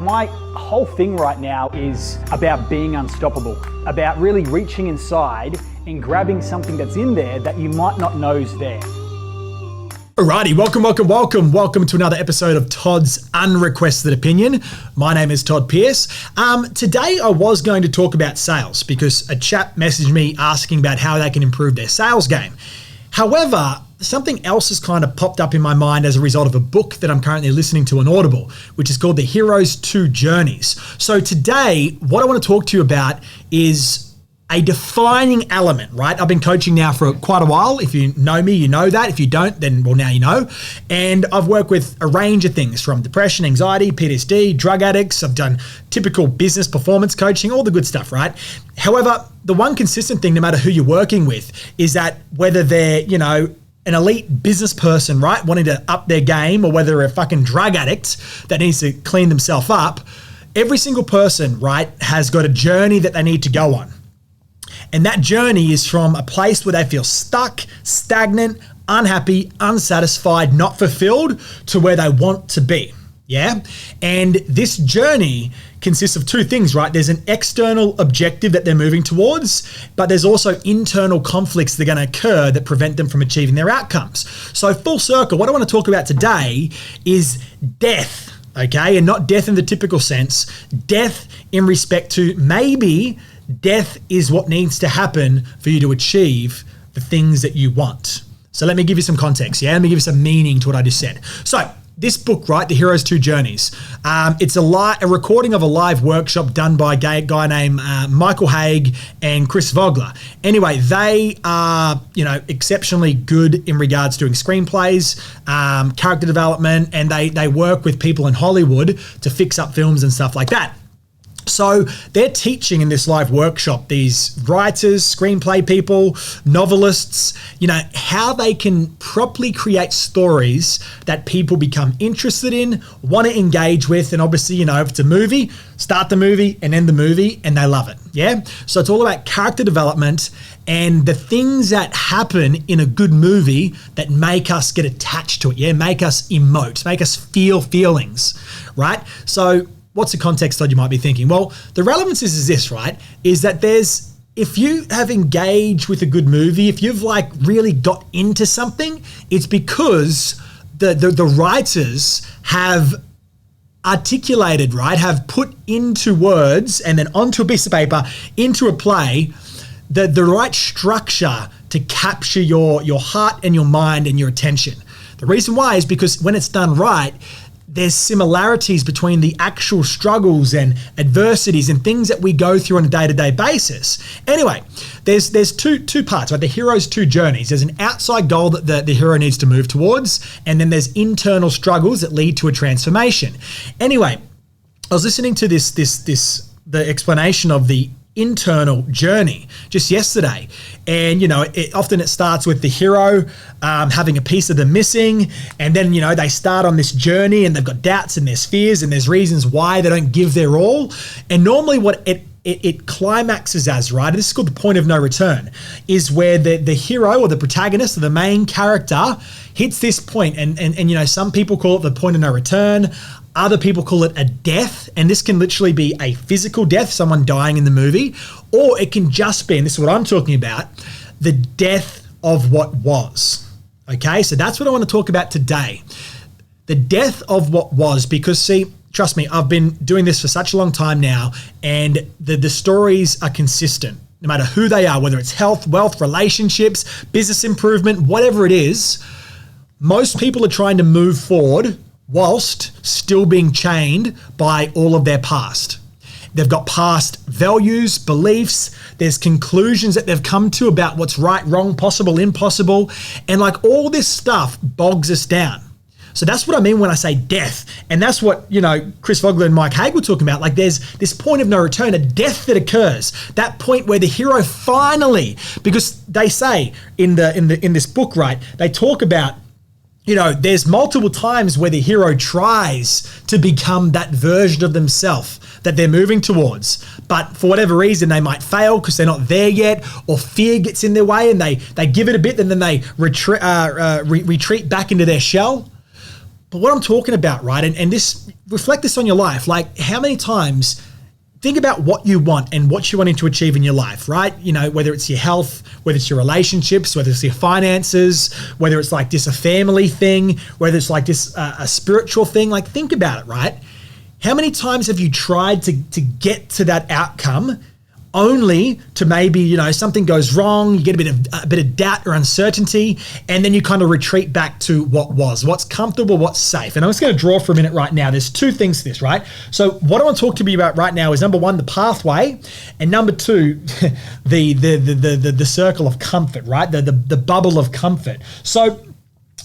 my whole thing right now is about being unstoppable, about really reaching inside and grabbing something that's in there that you might not know is there. Alrighty, welcome to another episode of Todd's Unrequested Opinion. My name is Todd Pierce. Today I was going to talk about sales because a chap messaged me asking about how they can improve their sales game. However, something else has kind of popped up in my mind as a result of a book that I'm currently listening to on Audible, which is called The Hero's Two Journeys. So today, what I want to talk to you about is a defining element, right? I've been coaching now for quite a while. If you know me, you know that. If you don't, then well, now you know. And I've worked with a range of things from depression, anxiety, PTSD, drug addicts. I've done typical business performance coaching, all the good stuff, right? However, the one consistent thing, no matter who you're working with, is that whether they're, an elite business person, right, wanting to up their game, or whether they're a fucking drug addict that needs to clean themselves up, every single person, right, has got a journey that they need to go on. And that journey is from a place where they feel stuck, stagnant, unhappy, unsatisfied, not fulfilled, to where they want to be. Yeah. And this journey consists of two things, right? There's an external objective that they're moving towards, but there's also internal conflicts that are going to occur that prevent them from achieving their outcomes. So full circle, what I want to talk about today is death, okay? And not death in the typical sense, death in respect to maybe death is what needs to happen for you to achieve the things that you want. So let me give you some context, yeah? Let me give you some meaning to what I just said. So this book, right, The Hero's Two Journeys, it's a recording of a live workshop done by a guy named Michael Haig and Chris Vogler. Anyway, they are, exceptionally good in regards to doing screenplays, character development, and they work with people in Hollywood to fix up films and stuff like that. So they're teaching in this live workshop these writers, screenplay people, novelists, how they can properly create stories that people become interested in, want to engage with. And obviously, if it's a movie, start the movie and end the movie and they love it. Yeah. So it's all about character development and the things that happen in a good movie that make us get attached to it. Yeah. Make us emote, make us feel feelings, right? So what's the context that you might be thinking? Well, the relevance is this, right? Is that if you have engaged with a good movie, if you've really got into something, it's because the writers have articulated, right? Have put into words and then onto a piece of paper, into a play, the right structure to capture your heart and your mind and your attention. The reason why is because when it's done right, there's similarities between the actual struggles and adversities and things that we go through on a day-to-day basis. Anyway, there's two parts, right? The hero's two journeys. There's an outside goal that the hero needs to move towards, and then there's internal struggles that lead to a transformation. Anyway, I was listening to the explanation of the internal journey just yesterday, and often it starts with the hero having a piece of them missing, and then they start on this journey and they've got doubts and there's fears and there's reasons why they don't give their all. And normally what it climaxes as, right, and this is called the point of no return, is where the hero or the protagonist or the main character hits this point, and some people call it the point of no return. Other people call it a death, and this can literally be a physical death, someone dying in the movie, or it can just be, and this is what I'm talking about, the death of what was. Okay, so that's what I want to talk about today. The death of what was, because see, trust me, I've been doing this for such a long time now, and the stories are consistent, no matter who they are, whether it's health, wealth, relationships, business improvement, whatever it is. Most people are trying to move forward whilst still being chained by all of their past. They've got past values, beliefs, there's conclusions that they've come to about what's right, wrong, possible, impossible, and all this stuff bogs us down. So that's what I mean when I say death. And that's what, Chris Vogler and Mike Haig were talking about. There's this point of no return, a death that occurs, that point where the hero finally, because they say in this book, right, they talk about, there's multiple times where the hero tries to become that version of themselves that they're moving towards. But for whatever reason, they might fail because they're not there yet, or fear gets in their way and they give it a bit and then they retreat back into their shell. But what I'm talking about, right, and this, reflect this on your life. Like, how many times, think about what you want and what you're wanting to achieve in your life, right? You know, whether it's your health, whether it's your relationships, whether it's your finances, whether it's like just a family thing, whether it's like just a spiritual thing. Like, think about it, right? How many times have you tried to get to that outcome only to maybe, you know, something goes wrong, you get a bit of doubt or uncertainty, and then you kind of retreat back to what's comfortable, what's safe. And I'm just going to draw for a minute right now. There's two things to this, right? So what I want to talk to you about right now is, number one, the pathway, and number two, the circle of comfort, right? The bubble of comfort. So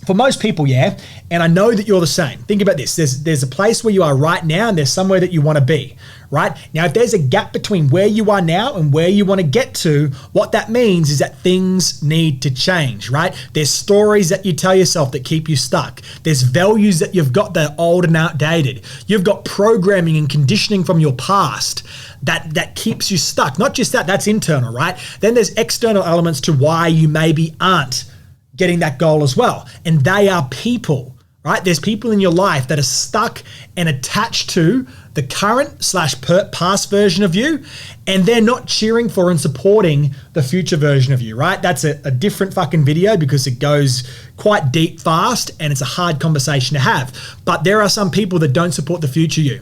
for most people, yeah, and I know that you're the same. Think about this. There's a place where you are right now, and there's somewhere that you want to be, right? Now, if there's a gap between where you are now and where you want to get to, what that means is that things need to change, right? There's stories that you tell yourself that keep you stuck. There's values that you've got that are old and outdated. You've got programming and conditioning from your past that keeps you stuck. Not just that, that's internal, right? Then there's external elements to why you maybe aren't getting that goal as well. And they are people, right? There's people in your life that are stuck and attached to the current/past version of you, and they're not cheering for and supporting the future version of you, right? That's a different fucking video because it goes quite deep fast and it's a hard conversation to have. But there are some people that don't support the future you,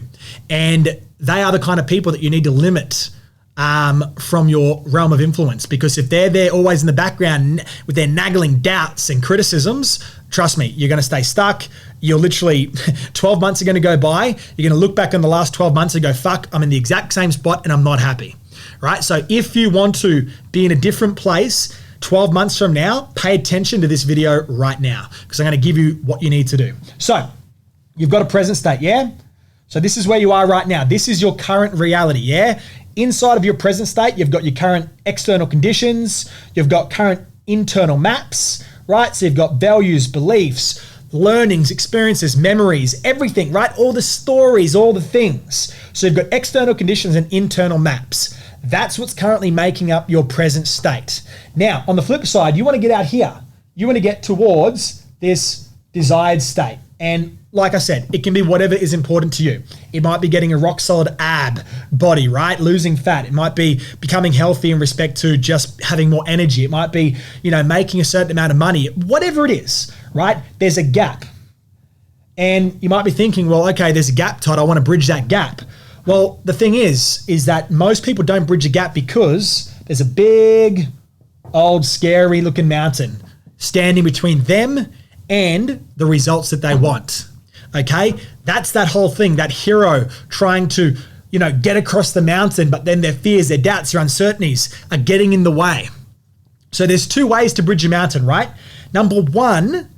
and they are the kind of people that you need to limit from your realm of influence, because if they're there always in the background with their nagging doubts and criticisms, trust me, you're going to stay stuck. You're literally 12 months are going to go by. You're going to look back on the last 12 months and go, fuck, I'm in the exact same spot and I'm not happy, right? So if you want to be in a different place 12 months from now, pay attention to this video right now, because I'm going to give you what you need to do. So you've got a present state, yeah? So this is where you are right now. This is your current reality, yeah? Inside of your present state, you've got your current external conditions, you've got current internal maps, right? So you've got values, beliefs, learnings, experiences, memories, everything, right? All the stories, all the things. So you've got external conditions and internal maps. That's what's currently making up your present state. Now, on the flip side, you want to get out here. You want to get towards this desired state. And like I said, it can be whatever is important to you. It might be getting a rock solid ab body, right? Losing fat. It might be becoming healthy in respect to just having more energy. It might be, you know, making a certain amount of money. Whatever it is, right? There's a gap. And you might be thinking, well, okay, there's a gap, Todd. I want to bridge that gap. Well, the thing is that most people don't bridge a gap because there's a big, old, scary looking mountain standing between them and the results that they want. Okay, that's that whole thing, that hero trying to, you know, get across the mountain, but then their fears, their doubts, their uncertainties are getting in the way. So there's two ways to bridge a mountain, right? Number one,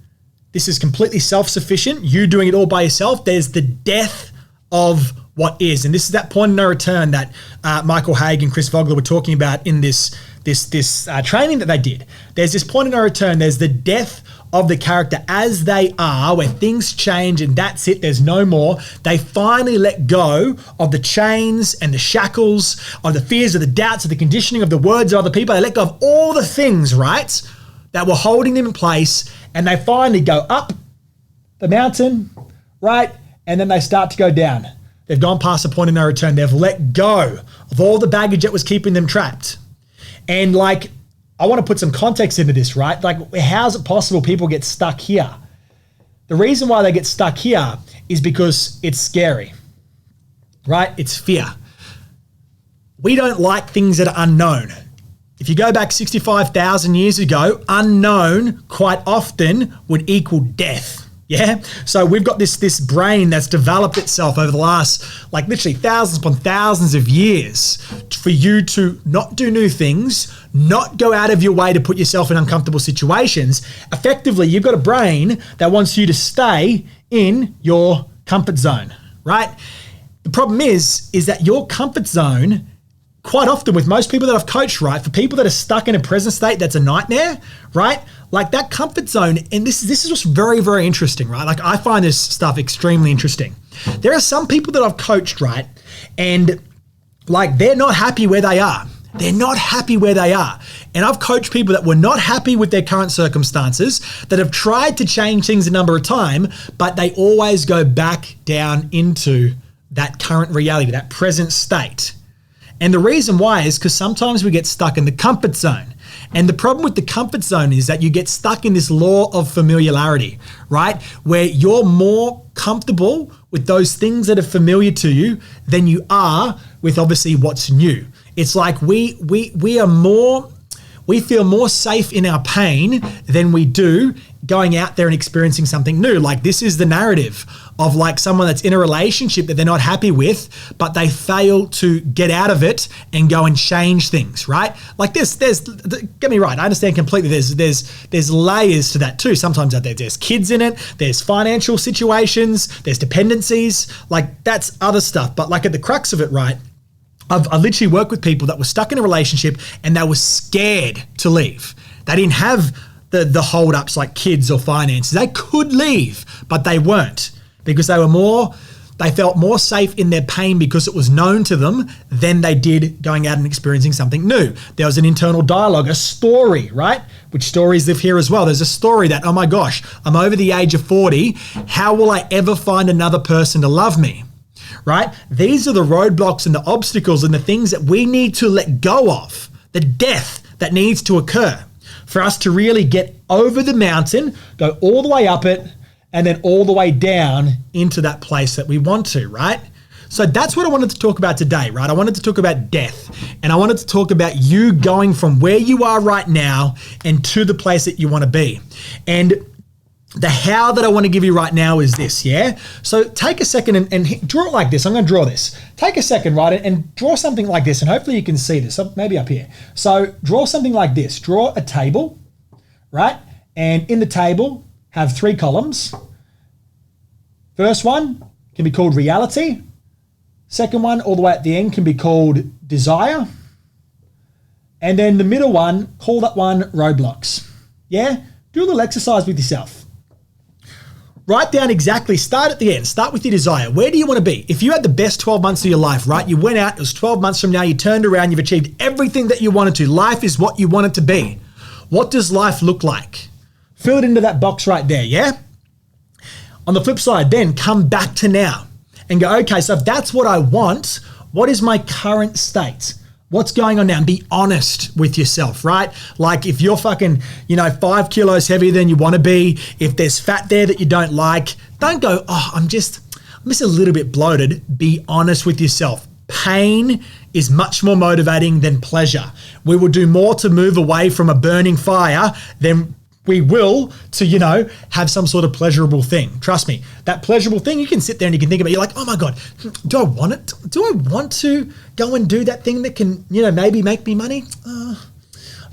this is completely self-sufficient, you doing it all by yourself. There's the death of what is. And this is that point of no return that Michael Haig and Chris Vogler were talking about in this training that they did. There's this point of no return. There's the death of the character as they are, where things change and that's it, there's no more. They finally let go of the chains and the shackles, of the fears, of the doubts, of the conditioning, of the words of other people. They let go of all the things, right, that were holding them in place, and they finally go up the mountain, right, and then they start to go down. They've gone past the point of no return. They've let go of all the baggage that was keeping them trapped. And like, I want to put some context into this, right? Like, how is it possible people get stuck here? The reason why they get stuck here is because it's scary, right? It's fear. We don't like things that are unknown. If you go back 65,000 years ago, unknown quite often would equal death. Yeah. So we've got this brain that's developed itself over the last, like, literally thousands upon thousands of years for you to not do new things, not go out of your way to put yourself in uncomfortable situations. Effectively, you've got a brain that wants you to stay in your comfort zone, right? The problem is that your comfort zone, quite often with most people that I've coached, right, for people that are stuck in a present state, that's a nightmare, right? Like that comfort zone, and this is just very, very interesting, right? Like I find this stuff extremely interesting. There are some people that I've coached, right, and like they're not happy where they are. They're not happy where they are. And I've coached people that were not happy with their current circumstances, that have tried to change things a number of times, but they always go back down into that current reality, that present state. And the reason why is because sometimes we get stuck in the comfort zone. And the problem with the comfort zone is that you get stuck in this law of familiarity, right? Where you're more comfortable with those things that are familiar to you than you are with obviously what's new. It's like we feel more safe in our pain than we do going out there and experiencing something new. Like, this is the narrative of like someone that's in a relationship that they're not happy with, but they fail to get out of it and go and change things, right? Like there's get me right, I understand completely. There's layers to that too. Sometimes there's kids in it, there's financial situations, there's dependencies, like that's other stuff. But like at the crux of it, right? I literally worked with people that were stuck in a relationship and they were scared to leave. They didn't have the hold-ups like kids or finances. They could leave, but they weren't, because they felt more safe in their pain because it was known to them than they did going out and experiencing something new. There was an internal dialogue, a story, right? Which stories live here as well. There's a story that, oh my gosh, I'm over the age of 40. How will I ever find another person to love me? Right? These are the roadblocks and the obstacles and the things that we need to let go of, the death that needs to occur for us to really get over the mountain, go all the way up it, and then all the way down into that place that we want to, right? So that's what I wanted to talk about today, right? I wanted to talk about death, and I wanted to talk about you going from where you are right now and to the place that you want to be. And the how that I want to give you right now is this, yeah? So take a second and draw it like this. I'm going to draw this. Take a second, right, and draw something like this, and hopefully you can see this, maybe up here. So draw something like this. Draw a table, right? And in the table, have 3 columns. First one can be called reality. Second one, all the way at the end, can be called desire. And then the middle one, call that one roadblocks. Yeah? Do a little exercise with yourself. Write down exactly, start at the end, start with your desire. Where do you want to be? If you had the best 12 months of your life, right? You went out, it was 12 months from now, you turned around, you've achieved everything that you wanted to. Life is what you want it to be. What does life look like? Fill it into that box right there, yeah? On the flip side, then come back to now and go, okay, so if that's what I want, what is my current state? What's going on now? And be honest with yourself, right? Like if you're fucking, 5 kilos heavier than you want to be, if there's fat there that you don't like, don't go, oh, I'm just a little bit bloated. Be honest with yourself. Pain is much more motivating than pleasure. We will do more to move away from a burning fire than we will to, have some sort of pleasurable thing. Trust me, that pleasurable thing, you can sit there and you can think about it. You're like, oh my God, do I want it? Do I want to go and do that thing that can, maybe make me money?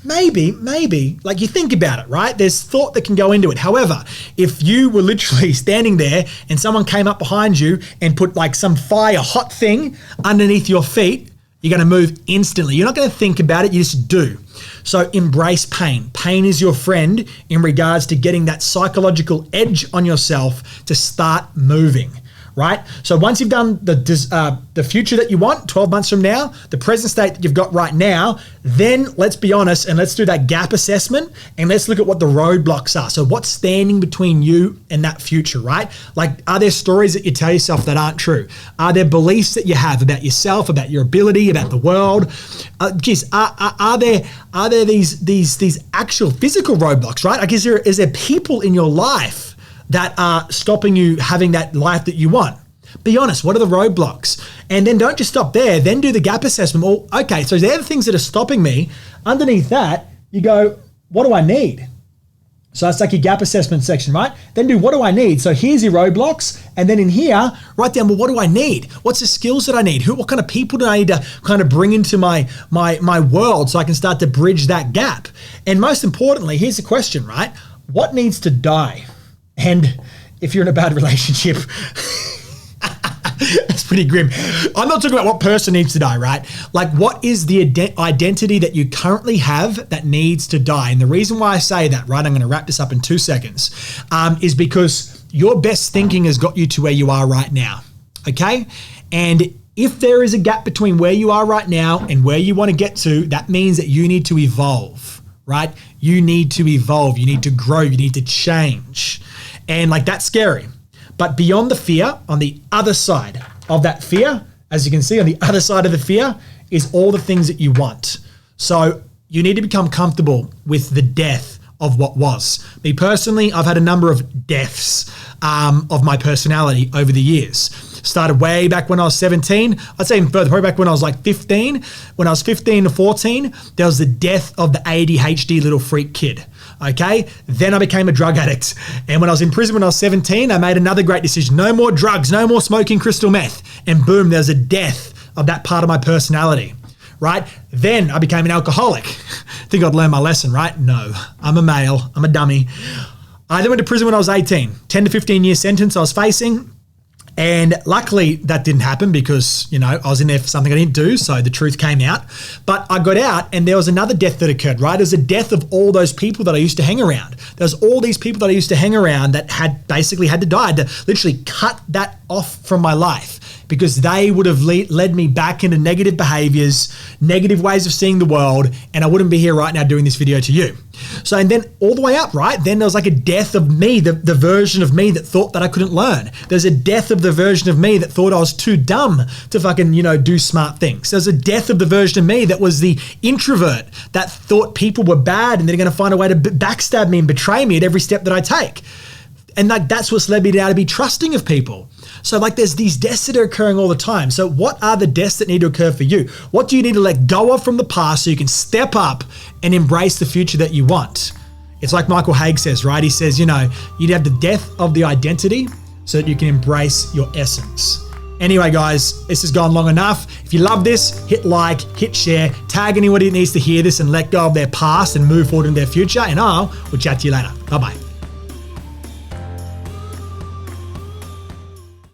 Maybe. Like you think about it, right? There's thought that can go into it. However, if you were literally standing there and someone came up behind you and put like some fire hot thing underneath your feet, you're going to move instantly. You're not going to think about it. You just do. So embrace pain. Pain is your friend in regards to getting that psychological edge on yourself to start moving, right? So once you've done the future that you want, 12 months from now, the present state that you've got right now, then let's be honest and let's do that gap assessment and let's look at what the roadblocks are. So what's standing between you and that future, right? Like, are there stories that you tell yourself that aren't true? Are there beliefs that you have about yourself, about your ability, about the world? Are there these actual physical roadblocks, right? Like, is there people in your life that are stopping you having that life that you want? Be honest, what are the roadblocks? And then don't just stop there, then do the gap assessment. Well, okay, so they're the things that are stopping me. Underneath that, you go, what do I need? So that's like your gap assessment section, right? Then do what do I need? So here's your roadblocks. And then in here, write down, well, what do I need? What's the skills that I need? What kind of people do I need to kind of bring into my world so I can start to bridge that gap? And most importantly, here's the question, right? What needs to die? And if you're in a bad relationship, that's pretty grim. I'm not talking about what person needs to die, right? Like, what is the identity that you currently have that needs to die? And the reason why I say that, right, I'm going to wrap this up in 2 seconds, is because your best thinking has got you to where you are right now, okay? And If there is a gap between where you are right now and where you want to get to, that means that you need to evolve, right? You need to evolve. You need to grow. You need to change. And like, that's scary. But beyond the fear, on the other side of that fear, as you can see on the other side of the fear, is all the things that you want. So you need to become comfortable with the death of what was. Me personally, I've had a number of deaths of my personality over the years. Started way back when I was 17. I'd say even further, probably back when I was like 15. When I was 15 to 14, there was the death of the ADHD little freak kid. Okay, then I became a drug addict. And when I was in prison when I was 17, I made another great decision. No more drugs, no more smoking crystal meth. And boom, there's a death of that part of my personality, right? Then I became an alcoholic. Think I'd learned my lesson, right? No, I'm a male, I'm a dummy. I then went to prison when I was 18, 10 to 15 year sentence I was facing. And luckily that didn't happen because, you know, I was in there for something I didn't do. So the truth came out, but I got out and there was another death that occurred, right? It was a death of all those people that I used to hang around. There's all these people that I used to hang around that had basically had to die. I had to literally cut that off from my life because they would have led me back into negative behaviors, negative ways of seeing the world. And I wouldn't be here right now doing this video to you. So, and then all the way up, right? Then there was like a death of me, the version of me that thought that I couldn't learn. There's a death of the version of me that thought I was too dumb to fucking, you know, do smart things. There's a death of the version of me that was the introvert that thought people were bad and they're going to find a way to backstab me and betray me at every step that I take. And like, that's what's led me now to be trusting of people. So like there's these deaths that are occurring all the time. So what are the deaths that need to occur for you? What do you need to let go of from the past so you can step up and embrace the future that you want? It's like Michael Haig says, right? He says, you know, you'd have the death of the identity so that you can embrace your essence. Anyway, guys, this has gone long enough. If you love this, hit like, hit share, tag anybody that needs to hear this and let go of their past and move forward in their future. And we'll chat to you later. Bye-bye.